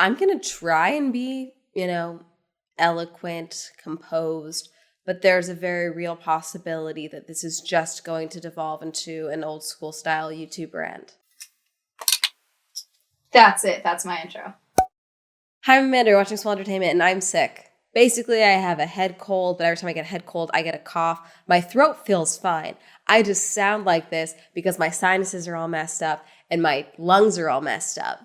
I'm going to try and be, eloquent, composed, but there's a very real possibility that this is just going to devolve into an old school style YouTube rant. That's it. That's my intro. Hi, I'm Amanda, you're watching Swell Entertainment, and I'm sick. Basically, I have a head cold, but every time I get a head cold, I get a cough. My throat feels fine. I just sound like this because my sinuses are all messed up and my lungs are all messed up.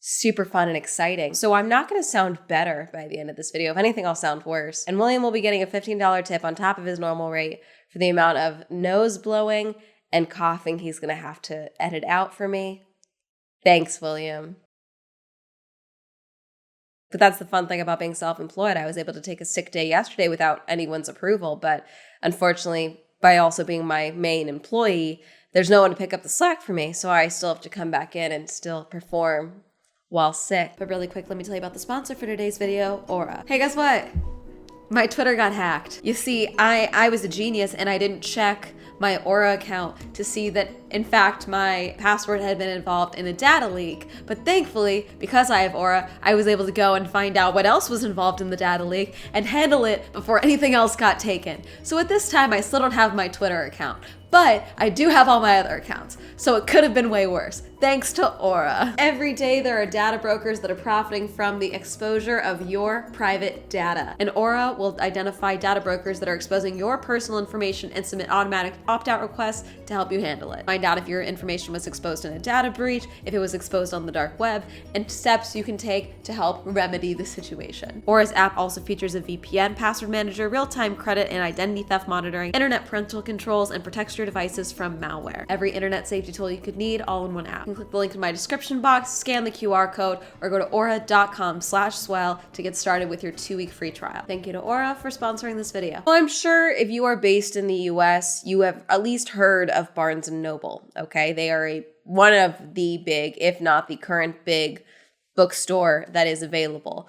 Super fun and exciting. So I'm not going to sound better by the end of this video. If anything, I'll sound worse. And William will be getting a $15 tip on top of his normal rate for the amount of nose blowing and coughing he's going to have to edit out for me. Thanks, William. But that's the fun thing about being self-employed. I was able to take a sick day yesterday without anyone's approval, but unfortunately, by also being my main employee, there's no one to pick up the slack for me, so I still have to come back in and still perform while sick. But really quick, let me tell you about the sponsor for today's video, Aura. Hey, guess what? My Twitter got hacked. You see, I was a genius and I didn't check my Aura account to see that, in fact, my password had been involved in a data leak. But thankfully, because I have Aura, I was able to go and find out what else was involved in the data leak and handle it before anything else got taken. So at this time, I still don't have my Twitter account, but I do have all my other accounts. So it could have been way worse, thanks to Aura. Every day there are data brokers that are profiting from the exposure of your private data. And Aura will identify data brokers that are exposing your personal information and submit automatic opt-out requests to help you handle it. Find out if your information was exposed in a data breach, if it was exposed on the dark web, and steps you can take to help remedy the situation. Aura's app also features a VPN, password manager, real-time credit and identity theft monitoring, internet parental controls, and protects your devices from malware. Every internet safety tool you could need, all in one app. You can click the link in my description box, scan the QR code, or go to aura.com/swell to get started with your 2-week free trial. Thank you to Aura for sponsoring this video. Well, I'm sure if you are based in the US, you have at least heard of Barnes & Noble, okay? They are one of the big, if not the current big, bookstore that is available.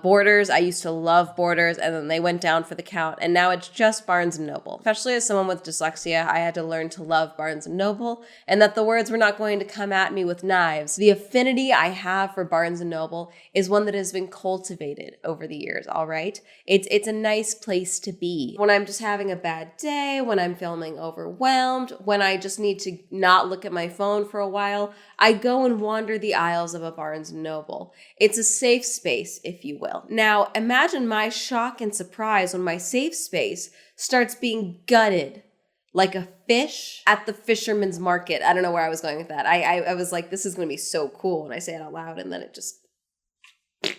Borders, I used to love Borders, and then they went down for the count, and now it's just Barnes & Noble. Especially as someone with dyslexia, I had to learn to love Barnes & Noble, and that the words were not going to come at me with knives. The affinity I have for Barnes & Noble is one that has been cultivated over the years, all right? It's a nice place to be. When I'm just having a bad day, when I'm feeling overwhelmed, when I just need to not look at my phone for a while, I go and wander the aisles of a Barnes & Noble. It's a safe space, if you will. Now, imagine my shock and surprise when my safe space starts being gutted like a fish at the fisherman's market. I don't know where I was going with that. I was like, this is going to be so cool when I say it out loud, and then it just...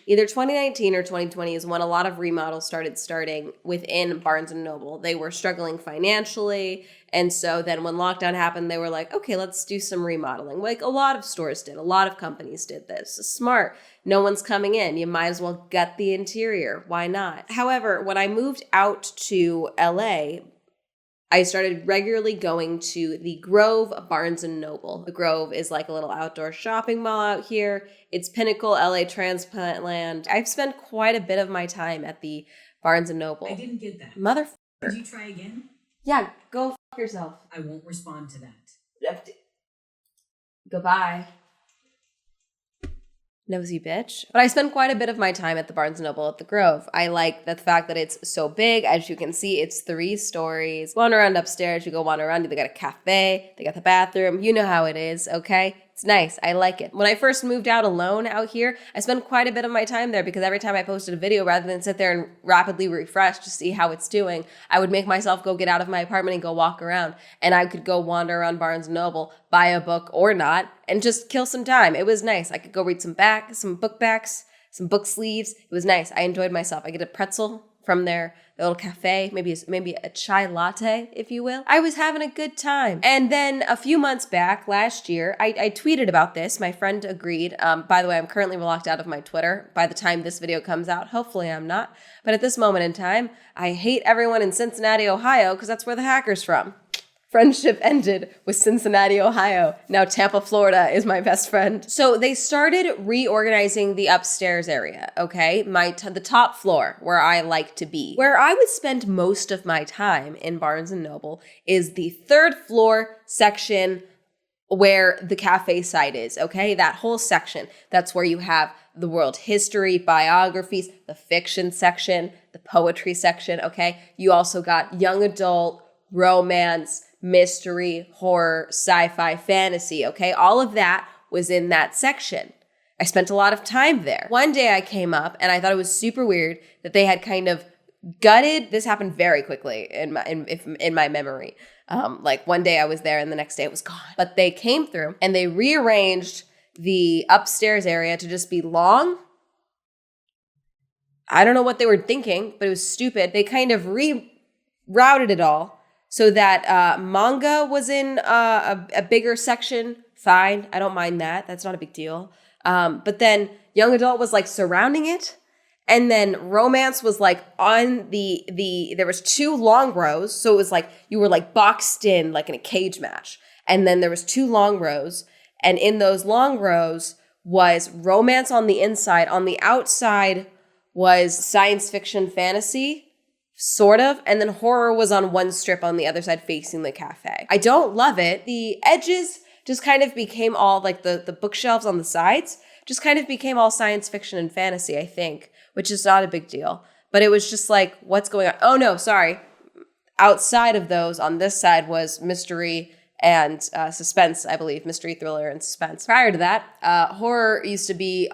Either 2019 or 2020 is when a lot of remodels starting within Barnes & Noble. They were struggling financially, and so then when lockdown happened, they were like, okay, let's do some remodeling. Like a lot of stores did. A lot of companies did this. It's smart. No one's coming in. You might as well gut the interior. Why not? However, when I moved out to LA, I started regularly going to the Grove Barnes & Noble. The Grove is like a little outdoor shopping mall out here. It's pinnacle LA transplant land. I've spent quite a bit of my time at the Barnes & Noble. I didn't get that. Motherfucker. Could you try again? Yeah, go fuck yourself. I won't respond to that. Goodbye. Nosy bitch. But I spend quite a bit of my time at the Barnes & Noble at the Grove. I like the fact that it's so big. As you can see, it's 3 stories. Wander around upstairs, you go wander around, they got a cafe, they got the bathroom. You know how it is, okay? It's nice. I like it. When I first moved out alone out here, I spent quite a bit of my time there because every time I posted a video, rather than sit there and rapidly refresh to see how it's doing, I would make myself go get out of my apartment and go walk around. And I could go wander around Barnes & Noble, buy a book or not, and just kill some time. It was nice. I could go read some book backs, some book sleeves. It was nice. I enjoyed myself. I get a pretzel from their little cafe, maybe a chai latte, if you will. I was having a good time. And then a few months back, last year, I tweeted about this. My friend agreed. By the way, I'm currently locked out of my Twitter. By the time this video comes out, hopefully I'm not. But at this moment in time, I hate everyone in Cincinnati, Ohio, because that's where the hacker's from. Friendship ended with Cincinnati, Ohio. Now Tampa, Florida is my best friend. So they started reorganizing the upstairs area, okay? The top floor where I like to be. Where I would spend most of my time in Barnes & Noble is the 3rd floor section where the cafe side is, okay? That whole section. That's where you have the world history, biographies, the fiction section, the poetry section, okay? You also got young adult, romance, mystery, horror, sci-fi, fantasy, okay? All of that was in that section. I spent a lot of time there. One day I came up and I thought it was super weird that they had kind of gutted. This happened very quickly in my memory. Like one day I was there and the next day it was gone. But they came through and they rearranged the upstairs area to just be long. I don't know what they were thinking, but it was stupid. They kind of rerouted it all so that manga was in a bigger section. Fine, I don't mind that. That's not a big deal. But then young adult was like surrounding it. And then romance was like on there was 2 long rows. So it was like you were like boxed in like in a cage match. And then there was 2 long rows. And in those long rows was romance on the inside. On the outside was science fiction fantasy, sort of. And then horror was on one strip on the other side facing the cafe. I don't love it. The edges just kind of became all like the bookshelves on the sides just kind of became all science fiction and fantasy, I think, which is not a big deal. But it was just like, what's going on? Oh, no, sorry. Outside of those, on this side was mystery and suspense, I believe. Mystery, thriller, and suspense. Prior to that, horror used to be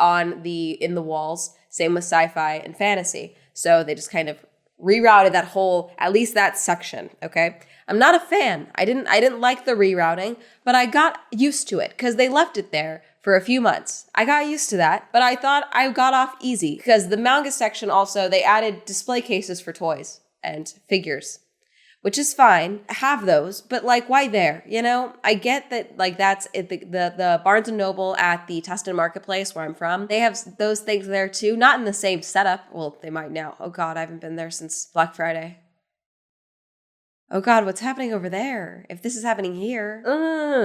in the walls. Same with sci-fi and fantasy. So they just kind of rerouted that whole, at least that section, okay? I'm not a fan. I didn't like the rerouting, but I got used to it because they left it there for a few months. I got used to that, but I thought I got off easy because the manga section also, they added display cases for toys and figures, which is fine. Have those, but like, why there? You know, I get that like that's it, the Barnes & Noble at the Tustin Marketplace where I'm from. They have those things there too, not in the same setup. Well, they might now. Oh God, I haven't been there since Black Friday. Oh God, what's happening over there? If this is happening here,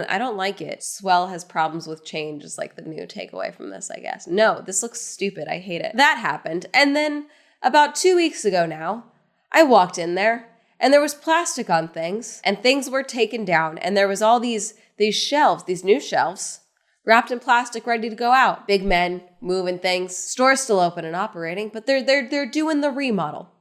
I don't like it. Swell has problems with change is like the new takeaway from this, I guess. No, this looks stupid. I hate it. That happened. And then about 2 weeks ago now, I walked in there and there was plastic on things and things were taken down. And there was all these shelves, these new shelves, wrapped in plastic, ready to go out. Big men moving things. Store's still open and operating, but they're doing the remodel.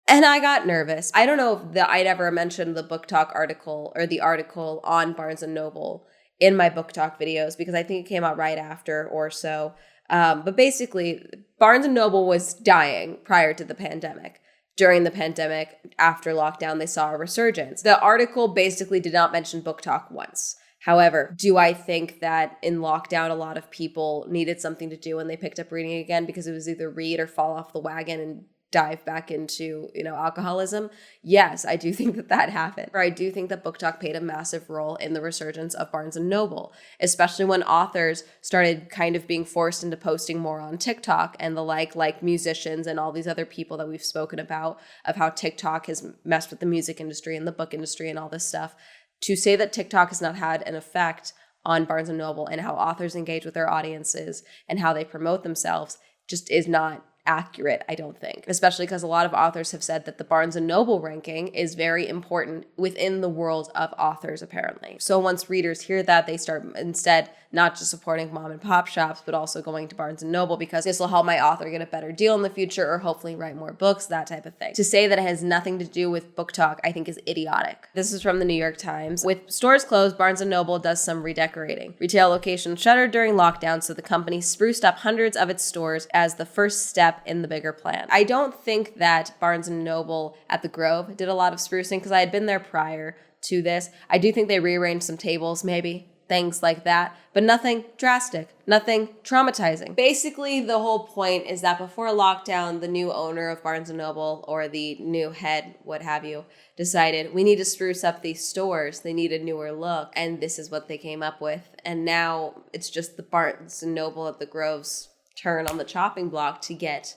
And I got nervous. I don't know if I'd ever mentioned the Book Talk article or the article on Barnes & Noble in my Book Talk videos because I think it came out right after or so. But basically, Barnes & Noble was dying prior to the pandemic. During the pandemic, after lockdown, they saw a resurgence. The article basically did not mention Book Talk once. However, do I think that in lockdown, a lot of people needed something to do and they picked up reading again because it was either read or fall off the wagon and dive back into, alcoholism? Yes, I do think that happened. Or I do think that Book Talk played a massive role in the resurgence of Barnes & Noble, especially when authors started kind of being forced into posting more on TikTok and the like musicians and all these other people that we've spoken about, of how TikTok has messed with the music industry and the book industry and all this stuff. To say that TikTok has not had an effect on Barnes & Noble and how authors engage with their audiences and how they promote themselves just is not accurate, I don't think, especially because a lot of authors have said that the Barnes & Noble ranking is very important within the world of authors, apparently. So once readers hear that, they start instead not just supporting mom and pop shops, but also going to Barnes & Noble because this will help my author get a better deal in the future or hopefully write more books, that type of thing. To say that it has nothing to do with Book Talk, I think is idiotic. This is from the New York Times. With stores closed, Barnes & Noble does some redecorating. Retail locations shuttered during lockdown, so the company spruced up hundreds of its stores as the first step in the bigger plan. I don't think that Barnes & Noble at the Grove did a lot of sprucing because I had been there prior to this. I do think they rearranged some tables, maybe, things like that, but nothing drastic, nothing traumatizing. Basically, the whole point is that before lockdown, the new owner of Barnes & Noble or the new head, what have you, decided we need to spruce up these stores. They need a newer look, and this is what they came up with. And now it's just the Barnes & Noble at the Grove's turn on the chopping block to get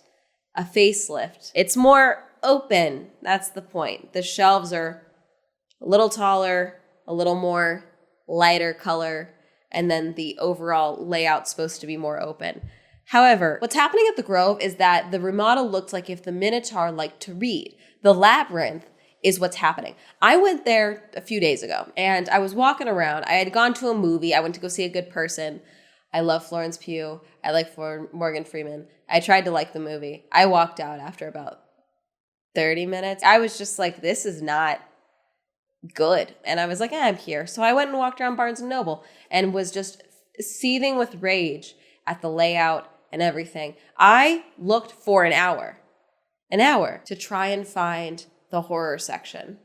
a facelift. It's more open. That's the point. The shelves are a little taller, a little more lighter color, and then the overall layout's supposed to be more open. However, what's happening at the Grove is that the remodel looks like if the Minotaur liked to read. The labyrinth is what's happening. I went there a few days ago, and I was walking around. I had gone to a movie. I went to go see A Good Person. I love Florence Pugh. I like Morgan Freeman. I tried to like the movie. I walked out after about 30 minutes. I was just like, this is not good. And I was like, I'm here. So I went and walked around Barnes & Noble and was just seething with rage at the layout and everything. I looked for an hour to try and find the horror section.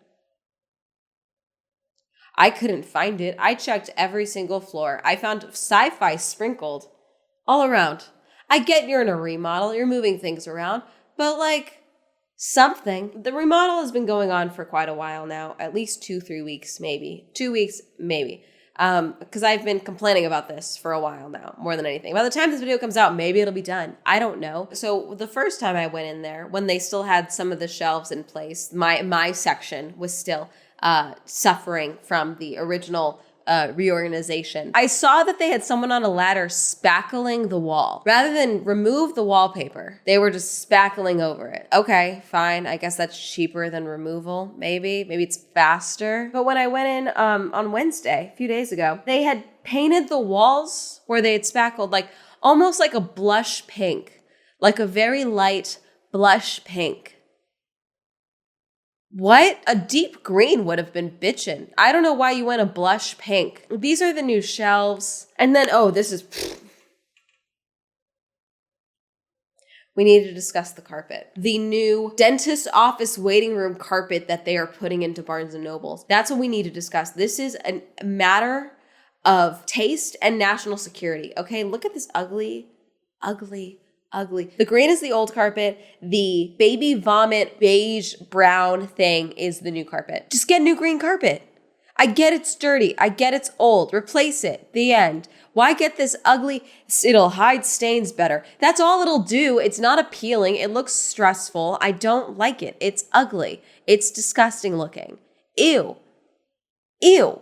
I couldn't find it. I checked every single floor. I found sci-fi sprinkled all around. I get you're in a remodel, you're moving things around, but like something. The remodel has been going on for quite a while now, at least 2-3 weeks, maybe. 2 weeks, maybe. Because I've been complaining about this for a while now, more than anything. By the time this video comes out, maybe it'll be done. I don't know. So the first time I went in there, when they still had some of the shelves in place, my section was still suffering from the original reorganization. I saw that they had someone on a ladder spackling the wall. Rather than remove the wallpaper, they were just spackling over it. Okay, fine. I guess that's cheaper than removal, maybe. Maybe it's faster. But when I went in on Wednesday, a few days ago, they had painted the walls where they had spackled like almost like a blush pink, like a very light blush pink. What? A deep green would have been bitchin'. I don't know why you went a blush pink. These are the new shelves. And then, this is... We need to discuss the carpet. The new dentist office waiting room carpet that they are putting into Barnes & Nobles. That's what we need to discuss. This is a matter of taste and national security. Okay, look at this ugly. The green is the old carpet. The baby vomit beige brown thing is the new carpet. Just get new green carpet. I get it's dirty. I get it's old. Replace it. The end. Why get this ugly? It'll hide stains better. That's all it'll do. It's not appealing. It looks stressful. I don't like it. It's ugly. It's disgusting looking. Ew.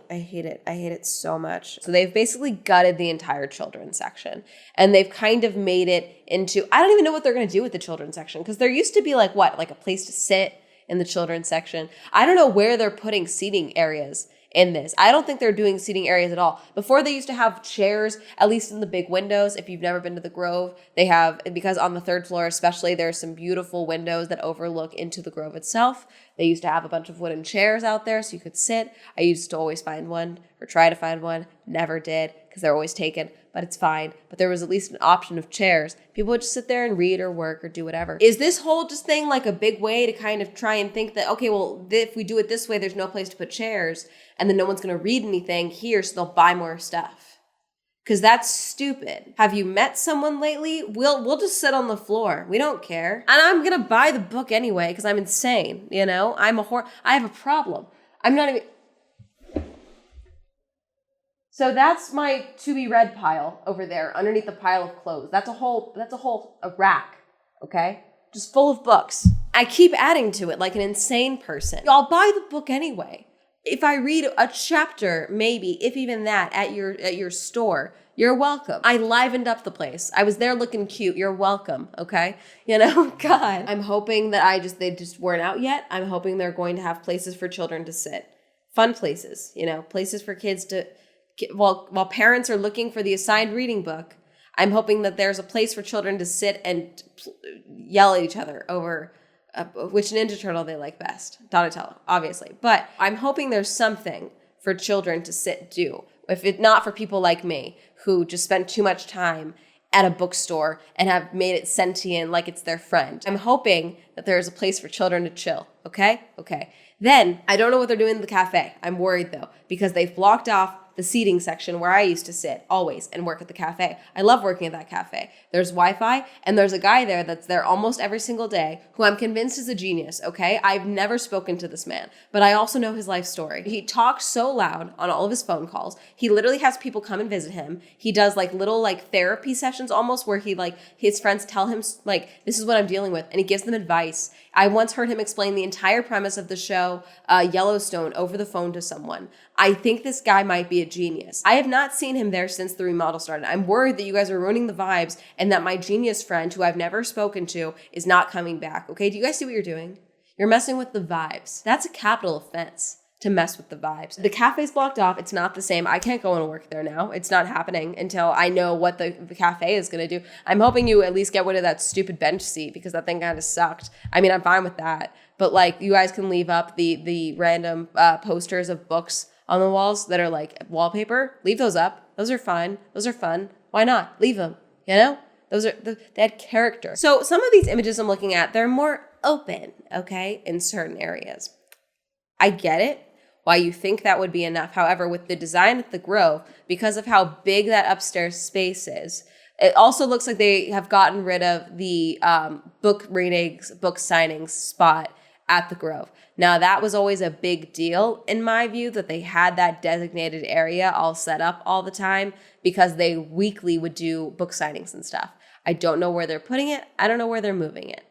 I hate it. I hate it so much. So they've basically gutted the entire children's section, and they've kind of made it into, I don't even know what they're going to do with the children's section, because there used to be like a place to sit in the children's section. I don't know where they're putting seating areas in this. I don't think they're doing seating areas at all. Before they used to have chairs, at least in the big windows. If you've never been to the Grove, they have, because on the third floor especially, there's some beautiful windows that overlook into the Grove itself. They used to have a bunch of wooden chairs out there so you could sit. I used to always find one or try to find one. Never did because they're always taken, but it's fine. But there was at least an option of chairs. People would just sit there and read or work or do whatever. Is this whole just thing like a big way to kind of try and think that, okay, well, if we do it this way, there's no place to put chairs and then no one's going to read anything here, so they'll buy more stuff? Because that's stupid. Have you met someone lately? We'll just sit on the floor. We don't care. And I'm going to buy the book anyway because I'm insane, you know? I have a problem. I'm not even... So that's my to be read pile over there underneath the pile of clothes. That's a whole rack, okay? Just full of books. I keep adding to it like an insane person. I'll buy the book anyway. If I read a chapter, maybe, if even that, at your store, you're welcome. I livened up the place. I was there looking cute. You're welcome, okay? You know, God. I'm hoping that they just weren't out yet. I'm hoping they're going to have places for children to sit. Fun places, you know, places for kids to, while parents are looking for the assigned reading book, I'm hoping that there's a place for children to sit and yell at each other over which Ninja Turtle they like best. Donatello, obviously. But I'm hoping there's something for children to sit do. If it's not for people like me, who just spend too much time at a bookstore and have made it sentient like it's their friend. I'm hoping that there's a place for children to chill, okay? Okay. Then, I don't know what they're doing in the cafe. I'm worried though, because they've blocked off the seating section where I used to sit always and work at the cafe. I love working at that cafe. There's Wi-Fi and there's a guy there that's there almost every single day who I'm convinced is a genius, okay? I've never spoken to this man, but I also know his life story. He talks so loud on all of his phone calls. He literally has people come and visit him. He does like little like therapy sessions almost where he like his friends tell him like, this is what I'm dealing with, and he gives them advice. I once heard him explain the entire premise of the show Yellowstone over the phone to someone. I think this guy might be a genius. I have not seen him there since the remodel started. I'm worried that you guys are ruining the vibes and that my genius friend, who I've never spoken to, is not coming back. Okay, do you guys see what you're doing? You're messing with the vibes. That's a capital offense. to mess with the vibes. The cafe's blocked off. It's not the same. I can't go and work there now. It's not happening until I know what the cafe is going to do. I'm hoping you at least get rid of that stupid bench seat because that thing kind of sucked. I mean, I'm fine with that. But like, you guys can leave up the random posters of books on the walls that are like wallpaper. Leave those up. Those are fine. Those are fun. Why not? Leave them, you know? They had character. So some of these images I'm looking at, they're more open, okay, in certain areas. I get it. Why you think that would be enough. However, with the design at the Grove, because of how big that upstairs space is, it also looks like they have gotten rid of the book readings, book signings spot at the Grove. Now, that was always a big deal in my view, that they had that designated area all set up all the time because they weekly would do book signings and stuff. I don't know where they're putting it. I don't know where they're moving it.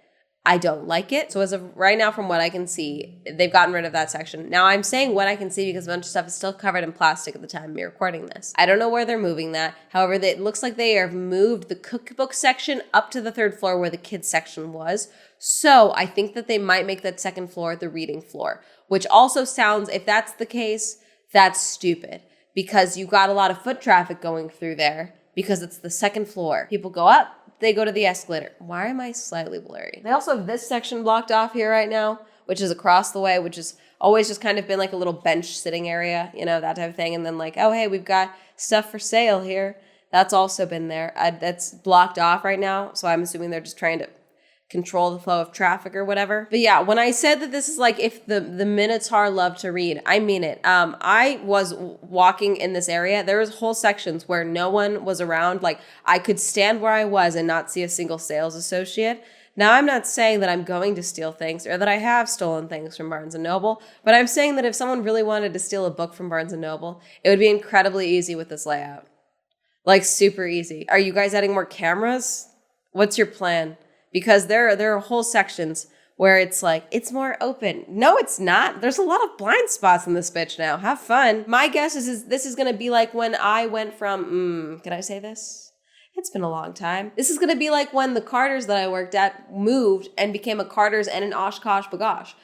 I don't like it. So as of right now, from what I can see, they've gotten rid of that section. Now I'm saying what I can see because a bunch of stuff is still covered in plastic at the time of me recording this. I don't know where they're moving that. However, it looks like they have moved the cookbook section up to the 3rd floor where the kids section was. So I think that they might make that 2nd floor the reading floor, which also sounds, if that's the case, that's stupid because you got a lot of foot traffic going through there because it's the 2nd floor. People go up, they go to the escalator. Why am I slightly blurry? They also have this section blocked off here right now, which is across the way, which has always just kind of been like a little bench sitting area, you know, that type of thing. And then like, oh, hey, we've got stuff for sale here. That's also been there. That's blocked off right now. So I'm assuming they're just trying to control the flow of traffic or whatever. But yeah, when I said that this is like if the Minotaur loved to read, I mean it. I was walking in this area. There was whole sections where no one was around. Like I could stand where I was and not see a single sales associate. Now, I'm not saying that I'm going to steal things or that I have stolen things from Barnes & Noble, but I'm saying that if someone really wanted to steal a book from Barnes & Noble, it would be incredibly easy with this layout. Like super easy. Are you guys adding more cameras? What's your plan? Because there are whole sections where it's like, it's more open. No, it's not. There's a lot of blind spots in this bitch now. Have fun. My guess is this is going to be like when I went from, can I say this? It's been a long time. This is going to be like when the Carters that I worked at moved and became a Carters and an Oshkosh Bagosh.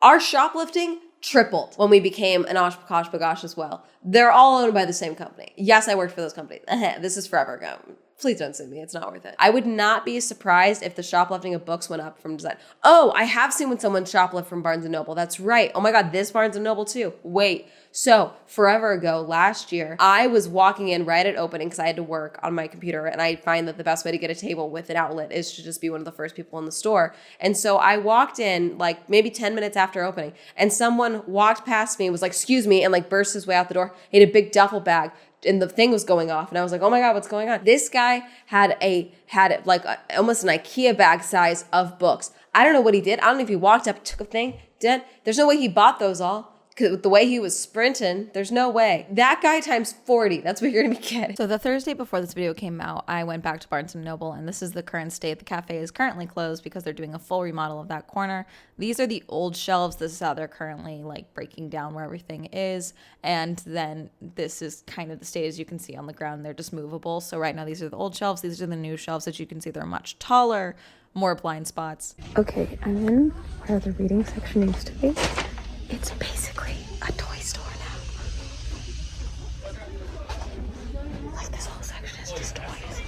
Our shoplifting tripled when we became an Oshkosh Bagosh as well. They're all owned by the same company. Yes, I worked for those companies. This is forever ago. Please don't sue me. It's not worth it. I would not be surprised if the shoplifting of books went up from design. Oh, I have seen when someone shoplift from Barnes & Noble. That's right. Oh my God, this Barnes & Noble too. Wait. So forever ago, last year, I was walking in right at opening because I had to work on my computer, and I find that the best way to get a table with an outlet is to just be one of the first people in the store. And so I walked in like maybe 10 minutes after opening, and someone walked past me and was like, excuse me, and like burst his way out the door. He had a big duffel bag. And the thing was going off, and I was like, "Oh my God, what's going on?" This guy had almost an IKEA bag size of books. I don't know what he did. I don't know if he walked up, took a thing, did. There's no way he bought those all. Because with the way he was sprinting, there's no way. That guy times 40. That's what you're gonna be getting. So the Thursday before this video came out, I went back to Barnes & Noble, and this is the current state. The cafe is currently closed because they're doing a full remodel of that corner. These are the old shelves. This is how they're currently like breaking down where everything is. And then this is kind of the state as you can see on the ground. They're just movable. So right now these are the old shelves. These are the new shelves that you can see. They're much taller, more blind spots. Okay, I'm in where the reading section used to be. It's basically a toy store now. Like this whole section is just toys.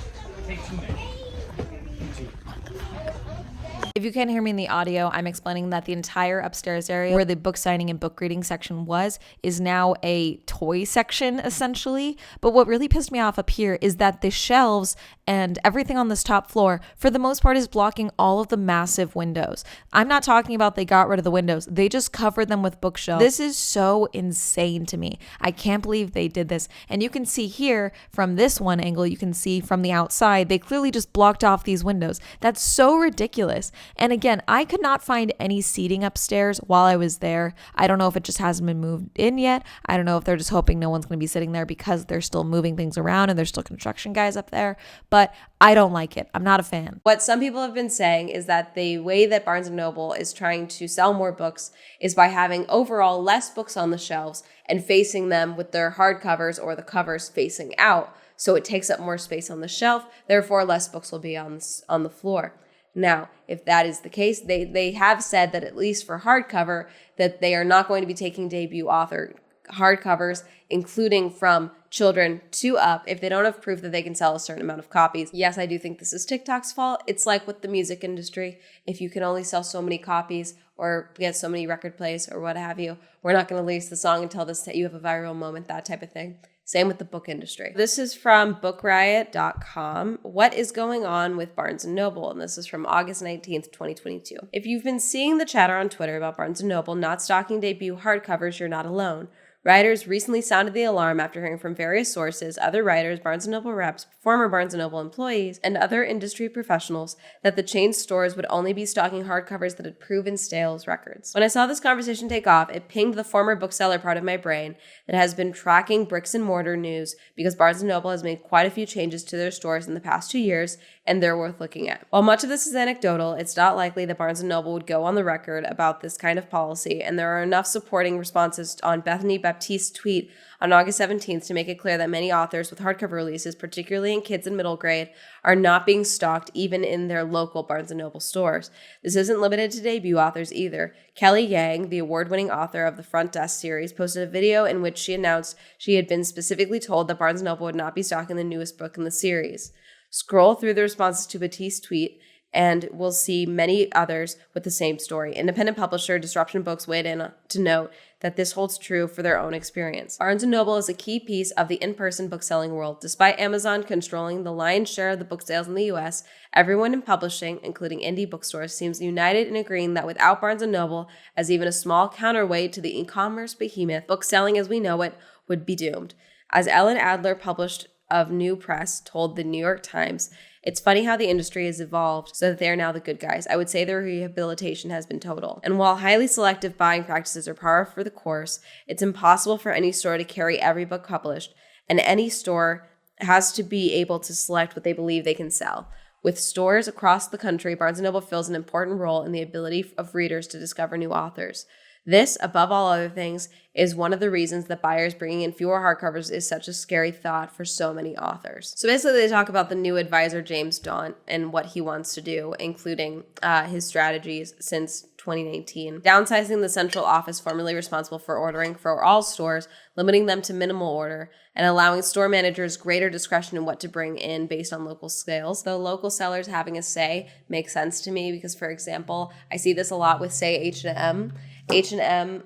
If you can't hear me in the audio, I'm explaining that the entire upstairs area where the book signing and book reading section was is now a toy section, essentially. But what really pissed me off up here is that the shelves and everything on this top floor, for the most part, is blocking all of the massive windows. I'm not talking about they got rid of the windows. They just covered them with bookshelves. This is so insane to me. I can't believe they did this. And you can see here from this one angle, you can see from the outside, they clearly just blocked off these windows. That's so ridiculous. And again, I could not find any seating upstairs while I was there. I don't know if it just hasn't been moved in yet. I don't know if they're just hoping no one's going to be sitting there because they're still moving things around and there's still construction guys up there. But I don't like it. I'm not a fan. What some people have been saying is that the way that Barnes & Noble is trying to sell more books is by having overall less books on the shelves and facing them with their hardcovers or the covers facing out. So it takes up more space on the shelf. Therefore, less books will be on the floor. Now, if that is the case, they have said that at least for hardcover, that they are not going to be taking debut author hardcovers, including from children to up, if they don't have proof that they can sell a certain amount of copies. Yes, I do think this is TikTok's fault. It's like with the music industry. If you can only sell so many copies or get so many record plays or what have you, we're not going to release the song until you have a viral moment, that type of thing. Same with the book industry. This is from bookriot.com. What is going on with Barnes & Noble? And this is from August 19th, 2022. If you've been seeing the chatter on Twitter about Barnes & Noble not stocking debut hardcovers, you're not alone. Writers recently sounded the alarm after hearing from various sources, other writers, Barnes & Noble reps, former Barnes & Noble employees, and other industry professionals that the chain stores would only be stocking hardcovers that had proven sales records. When I saw this conversation take off, it pinged the former bookseller part of my brain that has been tracking bricks and mortar news because Barnes & Noble has made quite a few changes to their stores in the past 2 years, and they're worth looking at. While much of this is anecdotal, it's not likely that Barnes & Noble would go on the record about this kind of policy, and there are enough supporting responses on Bethany Baptiste's tweet on August 17th to make it clear that many authors with hardcover releases, particularly in kids and middle grade, are not being stocked even in their local Barnes & Noble stores. This isn't limited to debut authors either. Kelly Yang, the award-winning author of the Front Desk series, posted a video in which she announced she had been specifically told that Barnes & Noble would not be stocking the newest book in the series. Scroll through the responses to Baptiste's tweet, and we'll see many others with the same story. Independent publisher Disruption Books weighed in to note that this holds true for their own experience. Barnes & Noble is a key piece of the in-person bookselling world. Despite Amazon controlling the lion's share of the book sales in the US, everyone in publishing, including indie bookstores, seems united in agreeing that without Barnes & Noble as even a small counterweight to the e-commerce behemoth, bookselling as we know it would be doomed. As Ellen Adler, published of New Press, told the New York Times, "It's funny how the industry has evolved so that they are now the good guys. I would say the rehabilitation has been total. And while highly selective buying practices are par for the course, it's impossible for any store to carry every book published, and any store has to be able to select what they believe they can sell. With stores across the country, Barnes & Noble fills an important role in the ability of readers to discover new authors. This, above all other things, is one of the reasons that buyers bringing in fewer hardcovers is such a scary thought for so many authors." So basically they talk about the new advisor, James Daunt, and what he wants to do, including his strategies since 2019. Downsizing the central office formerly responsible for ordering for all stores, limiting them to minimal order, and allowing store managers greater discretion in what to bring in based on local scales. Though local sellers having a say makes sense to me because, for example, I see this a lot with, say, H&M. H&M,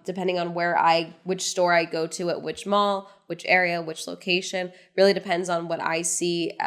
depending on which store I go to at which mall, which area, which location, really depends on what I see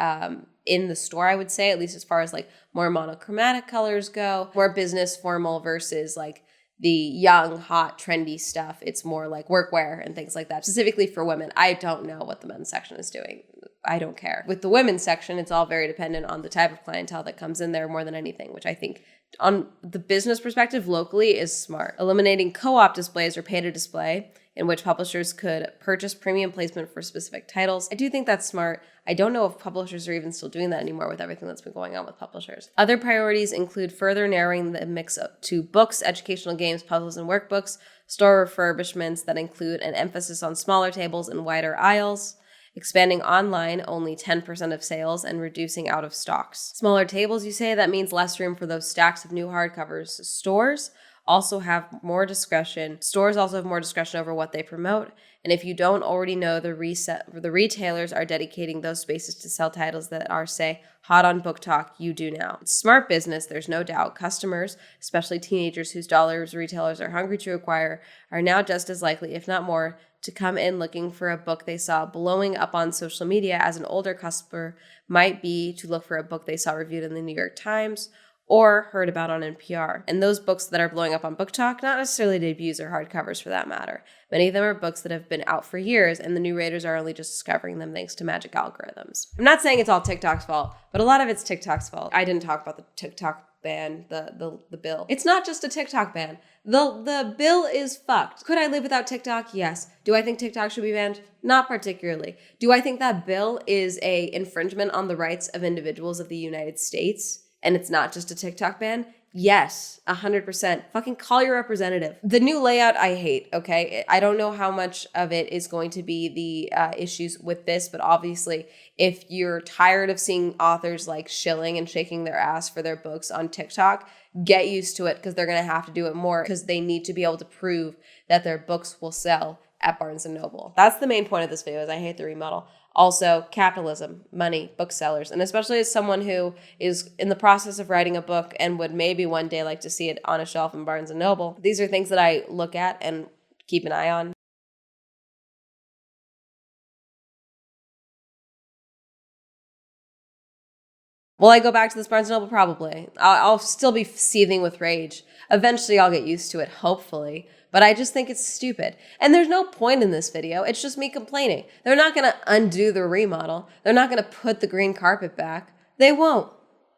in the store, I would say, at least as far as like more monochromatic colors go, more business formal versus like the young, hot, trendy stuff. It's more like workwear and things like that, specifically for women. I don't know what the men's section is doing. I don't care. With the women's section, it's all very dependent on the type of clientele that comes in there more than anything, which I think on the business perspective locally is smart. Eliminating co-op displays or pay-to-display, in which publishers could purchase premium placement for specific titles. I do think that's smart. I don't know if publishers are even still doing that anymore with everything that's been going on with publishers. Other priorities include further narrowing the mix to books, educational games, puzzles, and workbooks, store refurbishments that include an emphasis on smaller tables and wider aisles, expanding online, only 10% of sales, and reducing out of stocks. Smaller tables, you say? That means less room for those stacks of new hardcovers. Stores also have more discretion. Stores also have more discretion over what they promote. And if you don't already know, the retailers are dedicating those spaces to sell titles that are, say, hot on Book Talk. You do now. It's smart business, there's no doubt. Customers, especially teenagers whose dollars retailers are hungry to acquire, are now just as likely, if not more, to come in looking for a book they saw blowing up on social media as an older customer might be to look for a book they saw reviewed in the New York Times or heard about on NPR. And those books that are blowing up on Book Talk, not necessarily debuts or hardcovers for that matter. Many of them are books that have been out for years, and the new readers are only just discovering them thanks to magic algorithms. I'm not saying it's all TikTok's fault, but a lot of it's TikTok's fault. I didn't talk about the TikTok ban, the bill. It's not just a TikTok ban. The bill is fucked. Could I live without TikTok? Yes. Do I think TikTok should be banned? Not particularly. Do I think that bill is a infringement on the rights of individuals of the United States? And it's not just a TikTok ban? Yes, 100%. Fucking call your representative. The new layout I hate, okay? I don't know how much of it is going to be the issues with this, but obviously if you're tired of seeing authors like shilling and shaking their ass for their books on TikTok, get used to it because they're going to have to do it more because they need to be able to prove that their books will sell at Barnes & Noble. That's the main point of this video is I hate the remodel. Also, capitalism, money, booksellers, and especially as someone who is in the process of writing a book and would maybe one day like to see it on a shelf in Barnes & Noble. These are things that I look at and keep an eye on. Will I go back to this Barnes & Noble? Probably. I'll still be seething with rage. Eventually, I'll get used to it, hopefully. But I just think it's stupid. And there's no point in this video. It's just me complaining. They're not going to undo the remodel. They're not going to put the green carpet back. They won't.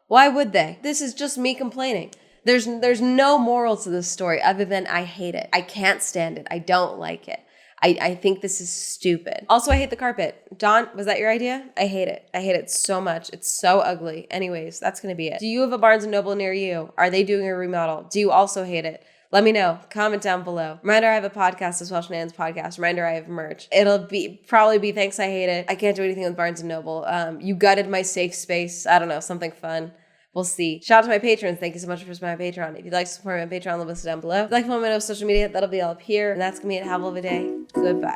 Why would they? This is just me complaining. There's no moral to this story other than I hate it. I can't stand it. I don't like it. I think this is stupid. Also, I hate the carpet. Dawn, was that your idea? I hate it. I hate it so much. It's so ugly. Anyways, that's going to be it. Do you have a Barnes & Noble near you? Are they doing a remodel? Do you also hate it? Let me know. Comment down below. Reminder, I have a podcast, the Swell Shenanigans podcast. Reminder, I have merch. It'll probably be thanks I hate it. I can't do anything with Barnes & Noble. You gutted my safe space. I don't know, something fun. We'll see. Shout out to my patrons. Thank you so much for supporting my Patreon. If you'd like to support me on Patreon, list it down below. If you'd like to follow me on social media, that'll be all up here. And that's going to be it. Have a lovely day. Goodbye.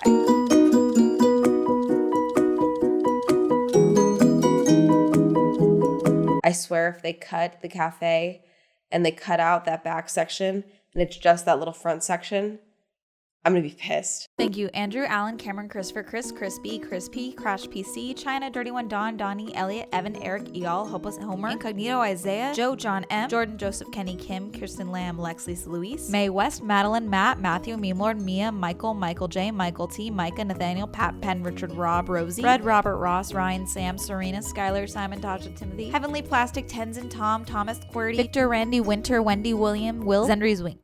I swear if they cut the cafe and they cut out that back section and it's just that little front section, I'm going to be pissed. Thank you, Andrew, Alan, Cameron, Christopher, Chris, Crispy, Crispy, Crash PC, China, Dirty One, Don, Donnie, Elliot, Evan, Eric, Eal, Hopeless Homer, Incognito, Isaiah, Joe, John M, Jordan, Joseph, Kenny, Kim, Kirsten Lamb, Lex, Lisa, Luis, May West, Madeline, Matt, Matthew, Meme Lord, Mia, Michael, Michael J, Michael T, Micah, Nathaniel, Pat, Penn, Richard, Rob, Rosie, Fred, Robert, Ross, Ryan, Sam, Serena, Skylar, Simon, Tasha, Timothy, Heavenly Plastic, Tenzin, Tom, Thomas, Qwerty, Victor, Randy, Winter, Wendy, William, Will, Zendry's Wink.